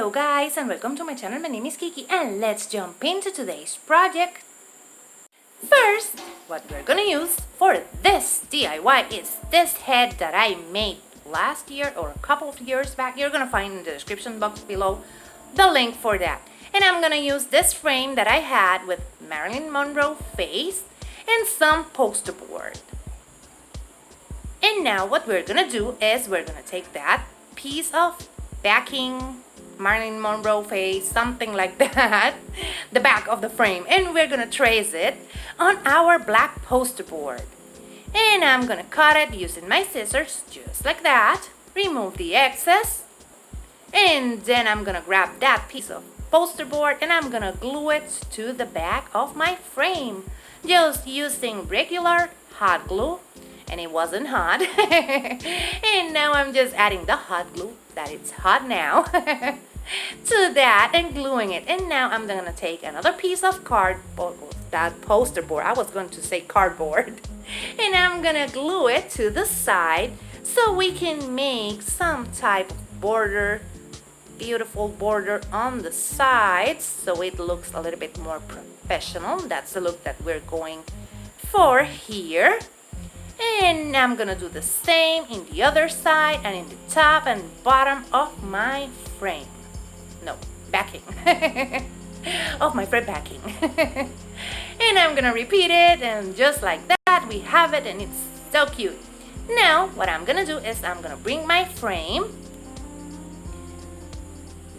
Hello guys and welcome to my channel. My name is Kiki and let's jump into today's project. First, what we're gonna use for this DIY is this head that I made last year or a couple of years back. You're gonna find in the description box below the link for that. And I'm gonna use this frame that I had with Marilyn Monroe face and some poster board. And now what we're gonna do is we're gonna take that piece of backing, Marilyn Monroe face, something like that, the back of the frame, and we're gonna trace it on our black poster board. And I'm gonna cut it using my scissors just like that, remove the excess, and then I'm gonna grab that piece of poster board and I'm gonna glue it to the back of my frame just using regular hot glue. And it wasn't hot. And now I'm just adding the hot glue, that it's hot now, to that and gluing it. And now I'm gonna take another piece of cardboard, that poster board, I was going to say cardboard, and I'm gonna glue it to the side so we can make some type of border, beautiful border on the sides so it looks a little bit more professional. That's the look that we're going for here. And I'm gonna do the same in the other side and in the top and bottom of my frame. No, backing. Of my frame backing. And I'm gonna repeat it, and just like that we have it, and it's so cute. Now what I'm gonna do is I'm gonna bring my frame,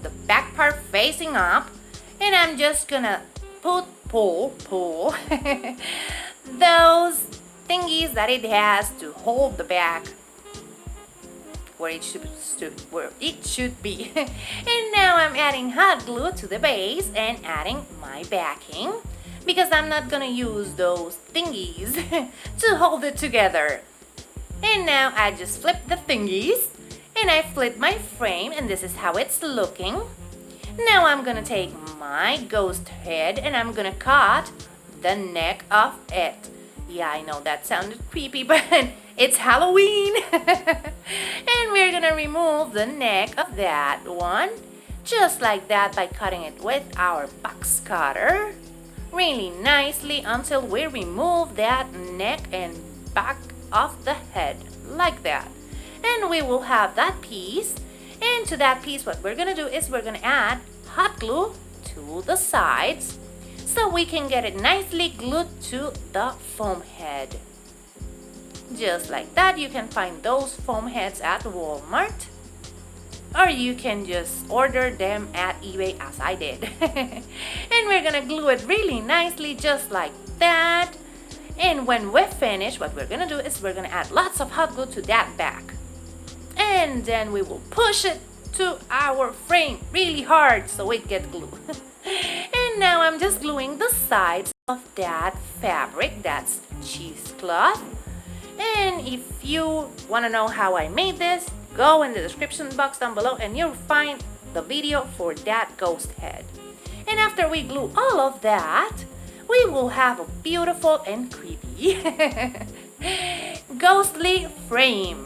the back part facing up, and I'm just gonna pull those thingies that it has to hold the back where it should be. And now I'm adding hot glue to the base and adding my backing because I'm not gonna use those thingies to hold it together. And now I just flip the thingies and I flip my frame, and this is how it's looking. Now I'm gonna take my ghost head and I'm gonna cut the neck of it. Yeah, I know that sounded creepy, but it's Halloween. And we're gonna remove the neck of that one, just like that, by cutting it with our box cutter really nicely until we remove that neck and back of the head, like that. And we will have that piece. And to that piece, what we're gonna do is we're gonna add hot glue to the sides so we can get it nicely glued to the foam head. Just like that. You can find those foam heads at Walmart, or you can just order them at eBay as I did. And we're gonna glue it really nicely just like that. And when we're finished, what we're gonna do is we're gonna add lots of hot glue to that back, and then we will push it to our frame really hard so it gets glued. And now I'm just gluing the sides of that fabric, that's cheesecloth. And if you want to know how I made this, go in the description box down below and you'll find the video for that ghost head. And after we glue all of that, we will have a beautiful and creepy ghostly frame.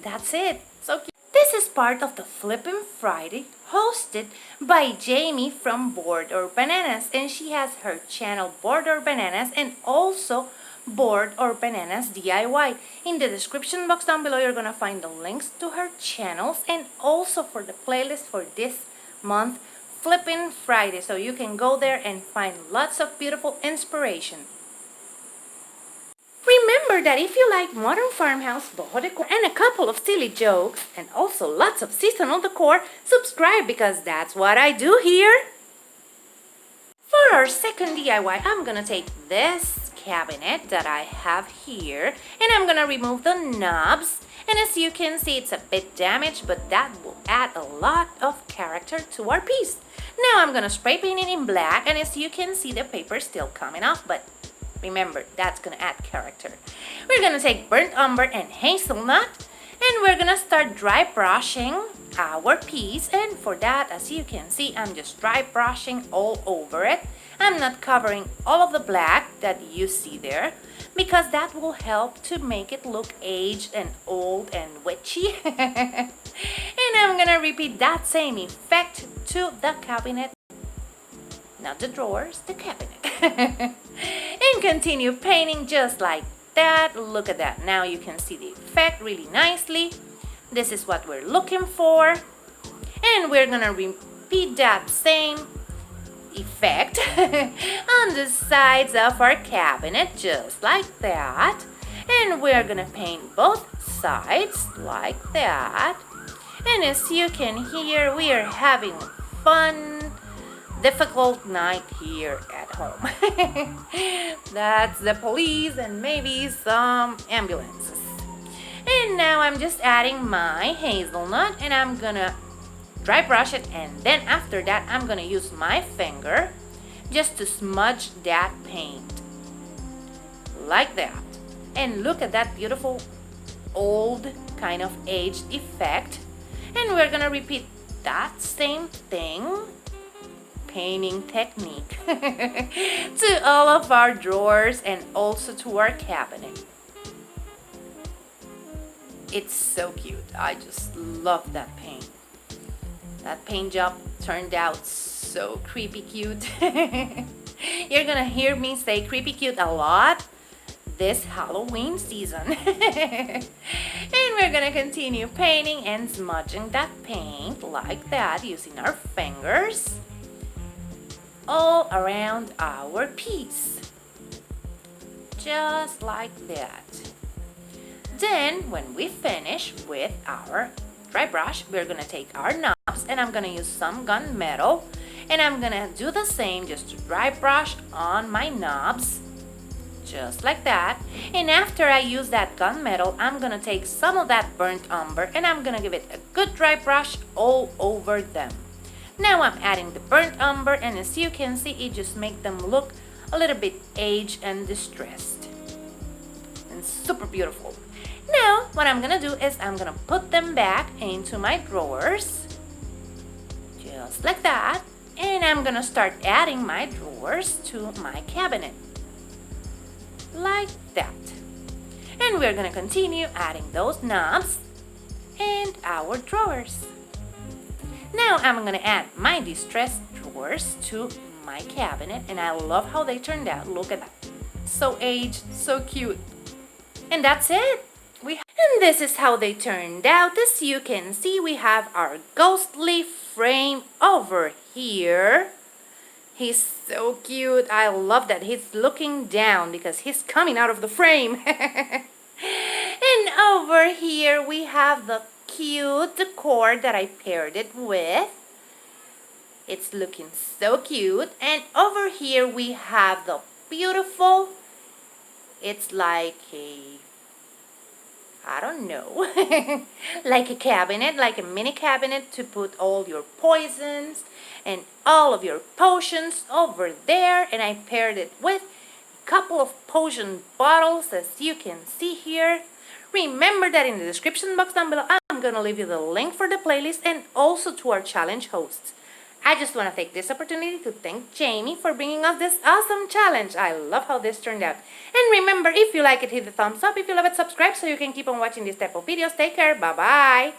That's it. So cute. This is part of the Flippin' Friday hosted by Jamie from Board or Bananas, and she has her channel Board or Bananas and also Board or Bananas DIY. In the description box down below you're gonna find the links to her channels and also for the playlist for this month, Flippin' Friday, so you can go there and find lots of beautiful inspiration. Remember that if you like modern farmhouse, boho decor, and a couple of silly jokes, and also lots of seasonal decor, subscribe because that's what I do here. For our second DIY, I'm gonna take this cabinet that I have here, and I'm gonna remove the knobs. And as you can see, it's a bit damaged, but that will add a lot of character to our piece. Now I'm gonna spray paint it in black, and as you can see, the paper is still coming off, but remember, that's gonna add character. We're gonna take burnt umber and hazelnut, and we're gonna start dry brushing our piece. And for that, as you can see, I'm just dry brushing all over it. I'm not covering all of the black that you see there because that will help to make it look aged and old and witchy. And I'm gonna repeat that same effect to the cabinet. Not the drawers, the cabinet. And continue painting just like that. Look at that. Now you can see the effect really nicely. This is what we're looking for. And we're gonna repeat that same effect on the sides of our cabinet just like that. And we're gonna paint both sides like that. And as you can hear, we are having a fun, difficult night here at home. That's the police and maybe some ambulances. And now I'm just adding my hazelnut and I'm gonna dry brush it, and then after that I'm gonna use my finger just to smudge that paint like that. And look at that beautiful old kind of aged effect. And we're gonna repeat that same thing, painting technique, to all of our drawers and also to our cabinet. It's so cute. I just love that paint. That paint job turned out so creepy cute. You're gonna hear me say creepy cute a lot this Halloween season. And we're gonna continue painting and smudging that paint like that using our fingers all around our piece. Just like that. Then when we finish with our dry brush, we're gonna take our knobs and I'm gonna use some gunmetal and I'm gonna do the same, just to dry brush on my knobs just like that. And after I use that gunmetal, I'm gonna take some of that burnt umber and I'm gonna give it a good dry brush all over them. Now I'm adding the burnt umber, and as you can see, it just makes them look a little bit aged and distressed and super beautiful. Now what I'm gonna do is I'm gonna put them back into my drawers just like that, and I'm gonna start adding my drawers to my cabinet like that. And we're gonna continue adding those knobs and our drawers. Now I'm gonna add my distressed drawers to my cabinet, and I love how they turned out. Look at that, so aged, so cute. And that's it. And this is how they turned out. As you can see, we have our ghostly frame over here. He's so cute. I love that he's looking down because he's coming out of the frame. And over here we have the cute decor that I paired it with. It's looking so cute. And over here we have the beautiful, it's like I don't know, like a cabinet, like a mini cabinet to put all your poisons and all of your potions over there. And I paired it with a couple of potion bottles, as you can see here. Remember that in the description box down below, I'm going to leave you the link for the playlist and also to our challenge hosts. I just want to take this opportunity to thank Jamie for bringing us this awesome challenge. I love how this turned out. And remember, if you like it, hit the thumbs up. If you love it, subscribe so you can keep on watching these type of videos. Take care. Bye-bye.